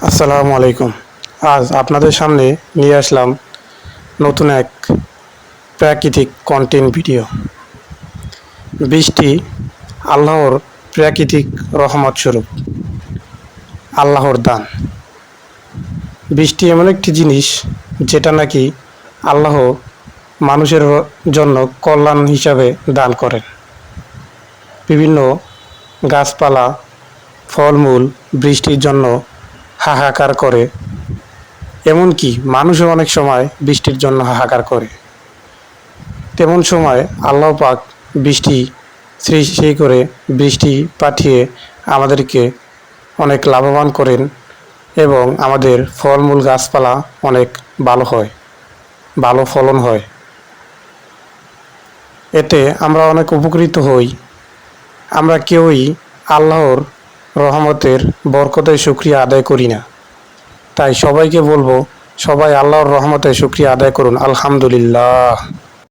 আসসালামু আলাইকুম। আজ আপনাদের সামনে নিয়ে আসলাম নতুন এক প্রাকৃতিক কন্টেন্ট ভিডিও। বৃষ্টি আল্লাহর প্রাকৃতিক রহমত স্বরূপ, আল্লাহর দান। বৃষ্টি এমন একটি জিনিস যেটা নাকি আল্লাহ মানুষের জন্য কল্যাণ হিসাবে দান করেন। বিভিন্ন গাছপালা, ফলমূল বৃষ্টির জন্য হাহাকার করে, এমনকি মানুষও অনেক সময় বৃষ্টির জন্য হাহাকার করে। তেমন সময় আল্লাহ পাক বৃষ্টি সৃষ্টি করে বৃষ্টি পাঠিয়ে আমাদেরকে অনেক লাভবান করেন এবং আমাদের ফলমূল গাছপালা অনেক ভালো হয়, ভালো ফলন হয়। এতে আমরা অনেক উপকৃত হই। আমরা কেউই আল্লাহর রহমতের বরকতের শুকরিয়া আদায় করি না। তাই সবাইকে বলবো, সবাই আল্লাহর রহমতের শুকরিয়া আদায় করুন। আলহামদুলিল্লাহ।